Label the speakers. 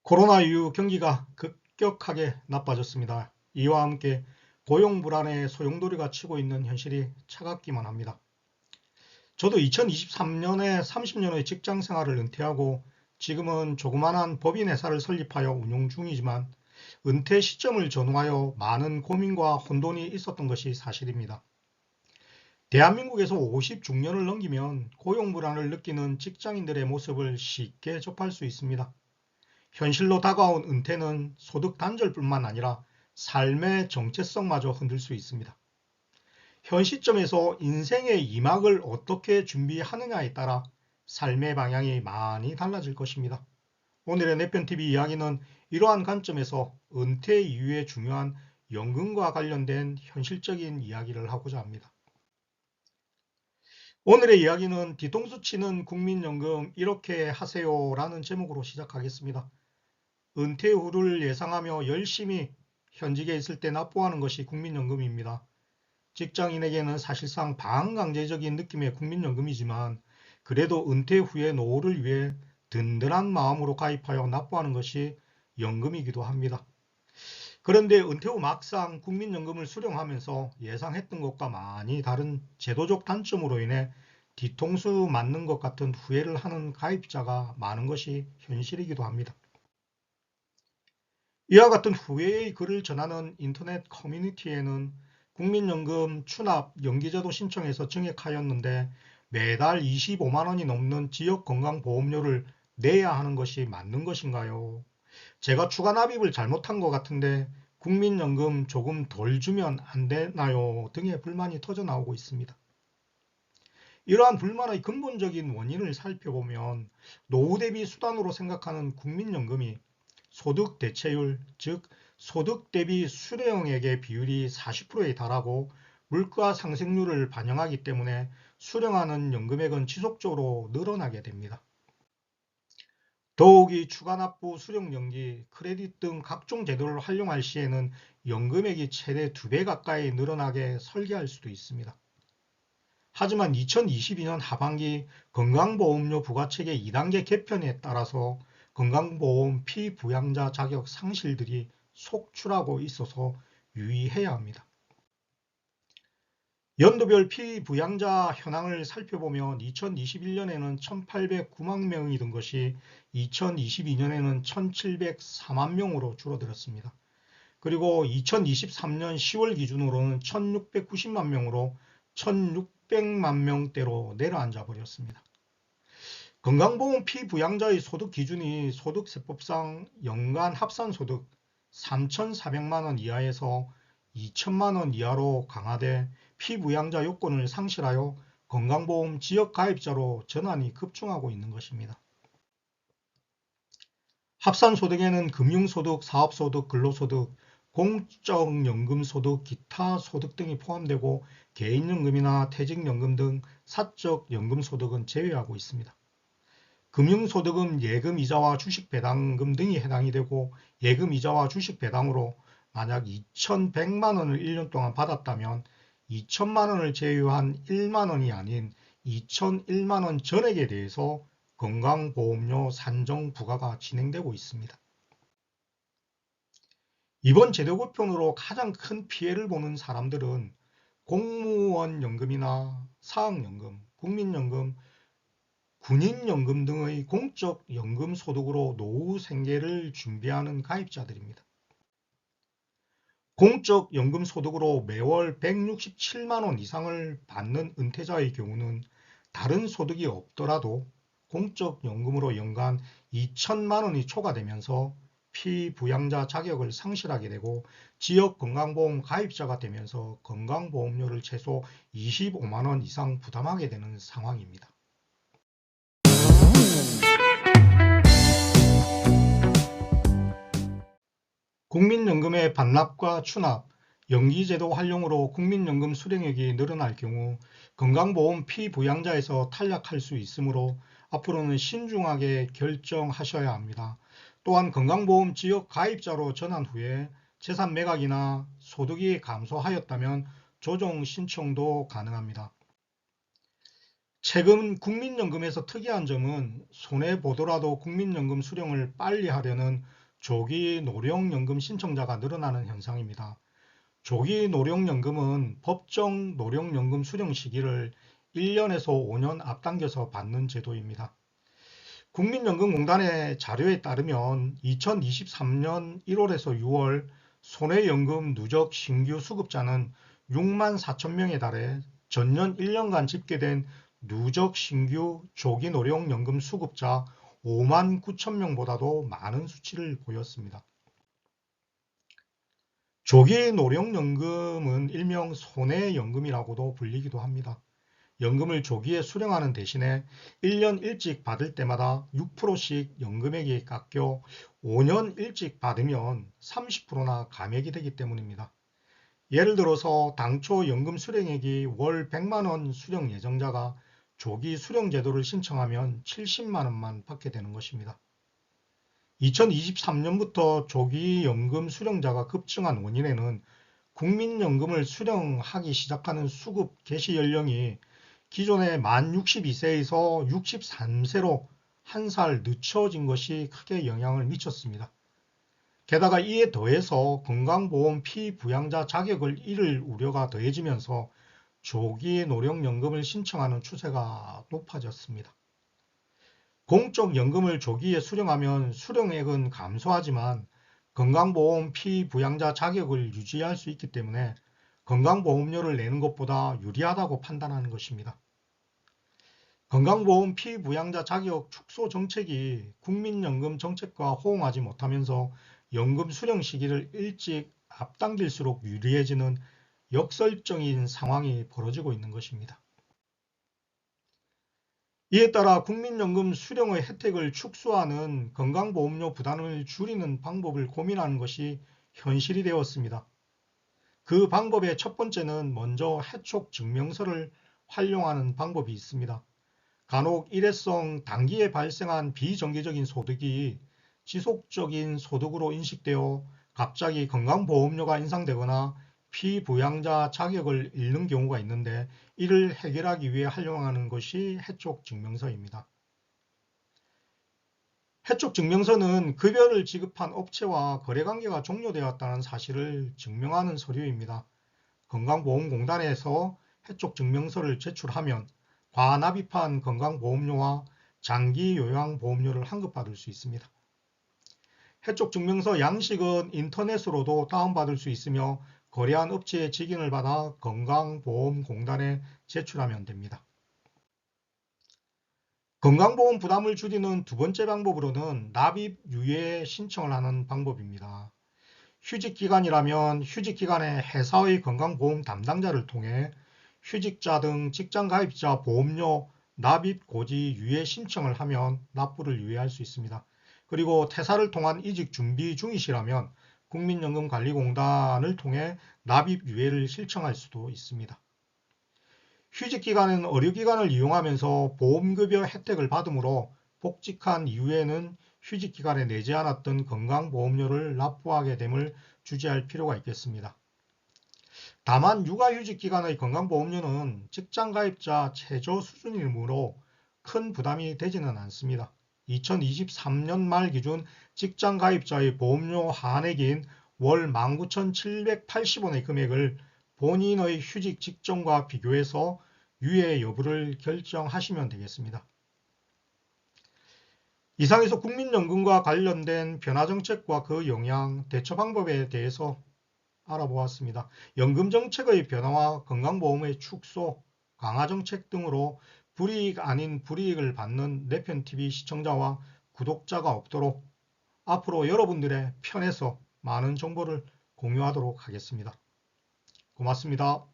Speaker 1: 코로나 이후 경기가 급격하게 나빠졌습니다. 이와 함께 고용 불안에 소용돌이가 치고 있는 현실이 차갑기만 합니다. 저도 2023년에 30년의 직장 생활을 은퇴하고 지금은 조그만한 법인 회사를 설립하여 운영 중이지만 은퇴 시점을 전후하여 많은 고민과 혼돈이 있었던 것이 사실입니다. 대한민국에서 50중년을 넘기면 고용 불안을 느끼는 직장인들의 모습을 쉽게 접할 수 있습니다. 현실로 다가온 은퇴는 소득 단절뿐만 아니라 삶의 정체성마저 흔들 수 있습니다. 현 시점에서 인생의 2막을 어떻게 준비하느냐에 따라 삶의 방향이 많이 달라질 것입니다. 오늘의 내편TV 이야기는 이러한 관점에서 은퇴 이후에 중요한 연금과 관련된 현실적인 이야기를 하고자 합니다. 오늘의 이야기는 뒤통수 치는 국민연금 이렇게 하세요 라는 제목으로 시작하겠습니다. 은퇴 후를 예상하며 열심히 현직에 있을 때 납부하는 것이 국민연금입니다. 직장인에게는 사실상 반강제적인 느낌의 국민연금이지만 그래도 은퇴 후의 노후를 위해 든든한 마음으로 가입하여 납부하는 것이 연금이기도 합니다. 그런데 은퇴 후 막상 국민연금을 수령하면서 예상했던 것과 많이 다른 제도적 단점으로 인해 뒤통수 맞는 것 같은 후회를 하는 가입자가 많은 것이 현실이기도 합니다. 이와 같은 후회의 글을 전하는 인터넷 커뮤니티에는 국민연금 추납 연기제도 신청해서 증액하였는데 매달 25만 원이 넘는 지역건강보험료를 내야 하는 것이 맞는 것인가요? 제가 추가 납입을 잘못한 것 같은데 국민연금 조금 덜 주면 안 되나요? 등의 불만이 터져 나오고 있습니다. 이러한 불만의 근본적인 원인을 살펴보면 노후 대비 수단으로 생각하는 국민연금이 소득 대체율, 즉 소득 대비 수령액의 비율이 40%에 달하고 물가 상승률을 반영하기 때문에 수령하는 연금액은 지속적으로 늘어나게 됩니다. 더욱이 추가납부, 수령연기, 크레딧 등 각종 제도를 활용할 시에는 연금액이 최대 2배 가까이 늘어나게 설계할 수도 있습니다. 하지만 2022년 하반기 건강보험료 부과체계 2단계 개편에 따라서 건강보험 피부양자 자격 상실들이 속출하고 있어서 유의해야 합니다. 연도별 피부양자 현황을 살펴보면 2021년에는 1,809만 명이던 것이 2022년에는 1,704만 명으로 줄어들었습니다. 그리고 2023년 10월 기준으로는 1,690만 명으로 1,600만 명대로 내려앉아 버렸습니다. 건강보험 피부양자의 소득 기준이 소득세법상 연간 합산소득 3,400만 원 이하에서 2천만 원 이하로 강화돼 피부양자 요건을 상실하여 건강보험 지역가입자로 전환이 급증하고 있는 것입니다. 합산소득에는 금융소득, 사업소득, 근로소득, 공적연금소득, 기타 소득 등이 포함되고 개인연금이나 퇴직연금 등 사적연금소득은 제외하고 있습니다. 금융소득은 예금이자와 주식배당금 등이 해당이 되고 예금이자와 주식배당으로 만약 2,100만 원을 1년 동안 받았다면 2천만 원을 제외한 1만 원이 아닌 2,001만 원 전액에 대해서 건강보험료 산정 부과가 진행되고 있습니다. 이번 제도 개편으로 가장 큰 피해를 보는 사람들은 공무원 연금이나 사학연금, 국민연금, 군인연금 등의 공적 연금 소득으로 노후 생계를 준비하는 가입자들입니다. 공적 연금 소득으로 매월 167만 원 이상을 받는 은퇴자의 경우는 다른 소득이 없더라도 공적 연금으로 연간 2천만 원이 초과되면서 피부양자 자격을 상실하게 되고 지역건강보험 가입자가 되면서 건강보험료를 최소 25만 원 이상 부담하게 되는 상황입니다. 국민연금의 반납과 추납, 연기제도 활용으로 국민연금 수령액이 늘어날 경우 건강보험 피부양자에서 탈락할 수 있으므로 앞으로는 신중하게 결정하셔야 합니다. 또한 건강보험 지역 가입자로 전환 후에 재산 매각이나 소득이 감소하였다면 조정 신청도 가능합니다. 최근 국민연금에서 특이한 점은 손해보더라도 국민연금 수령을 빨리 하려는 조기 노령연금 신청자가 늘어나는 현상입니다. 조기 노령연금은 법정 노령연금 수령 시기를 1년에서 5년 앞당겨서 받는 제도입니다. 국민연금공단의 자료에 따르면 2023년 1월에서 6월 손해연금 누적 신규 수급자는 6만 4천 명에 달해 전년 1년간 집계된 누적 신규 조기 노령연금 수급자 5만 9천 명보다도 많은 수치를 보였습니다. 조기 노령연금은 일명 손해연금이라고도 불리기도 합니다. 연금을 조기에 수령하는 대신에 1년 일찍 받을 때마다 6%씩 연금액이 깎여 5년 일찍 받으면 30%나 감액이 되기 때문입니다. 예를 들어서 당초 연금 수령액이 월 100만 원 수령 예정자가 조기 수령 제도를 신청하면 70만 원만 받게 되는 것입니다. 2023년부터 조기 연금 수령자가 급증한 원인에는 국민연금을 수령하기 시작하는 수급 개시 연령이 기존의 만 62세에서 63세로 한 살 늦춰진 것이 크게 영향을 미쳤습니다. 게다가 이에 더해서 건강보험 피부양자 자격을 잃을 우려가 더해지면서 조기 노령연금을 신청하는 추세가 높아졌습니다. 공적연금을 조기에 수령하면 수령액은 감소하지만 건강보험 피부양자 자격을 유지할 수 있기 때문에 건강보험료를 내는 것보다 유리하다고 판단하는 것입니다. 건강보험 피부양자 자격 축소 정책이 국민연금 정책과 호응하지 못하면서 연금 수령 시기를 일찍 앞당길수록 유리해지는 역설적인 상황이 벌어지고 있는 것입니다. 이에 따라 국민연금 수령의 혜택을 축소하는 건강보험료 부담을 줄이는 방법을 고민하는 것이 현실이 되었습니다. 그 방법의 첫 번째는 먼저 해촉증명서를 활용하는 방법이 있습니다. 간혹 일회성 단기에 발생한 비정기적인 소득이 지속적인 소득으로 인식되어 갑자기 건강보험료가 인상되거나 피부양자 자격을 잃는 경우가 있는데 이를 해결하기 위해 활용하는 것이 해촉증명서입니다. 해촉증명서는 급여를 지급한 업체와 거래관계가 종료되었다는 사실을 증명하는 서류입니다. 건강보험공단에서 해촉증명서를 제출하면 과납입한 건강보험료와 장기요양보험료를 환급받을 수 있습니다. 해촉증명서 양식은 인터넷으로도 다운받을 수 있으며 거래한 업체의 직인을 받아 건강보험공단에 제출하면 됩니다. 건강보험 부담을 줄이는 두 번째 방법으로는 납입 유예 신청을 하는 방법입니다. 휴직기간이라면 휴직기간에 회사의 건강보험 담당자를 통해 휴직자 등 직장가입자 보험료 납입 고지 유예 신청을 하면 납부를 유예할 수 있습니다. 그리고 퇴사를 통한 이직 준비 중이시라면 국민연금관리공단을 통해 납입 유예를 신청할 수도 있습니다. 휴직기간은 의료기관을 이용하면서 보험급여 혜택을 받으므로 복직한 이후에는 휴직기간에 내지 않았던 건강보험료를 납부하게 됨을 주지할 필요가 있겠습니다. 다만 육아휴직기간의 건강보험료는 직장가입자 최저 수준이므로 큰 부담이 되지는 않습니다. 2023년 말 기준 직장가입자의 보험료 한액인 월 19,780원의 금액을 본인의 휴직 직전과 비교해서 유예 여부를 결정하시면 되겠습니다. 이상에서 국민연금과 관련된 변화정책과 그 영향, 대처 방법에 대해서 알아보았습니다. 연금정책의 변화와 건강보험의 축소, 강화정책 등으로 불이익 아닌 불이익을 받는 내편TV 시청자와 구독자가 없도록 앞으로 여러분들의 편에서 많은 정보를 공유하도록 하겠습니다. 고맙습니다.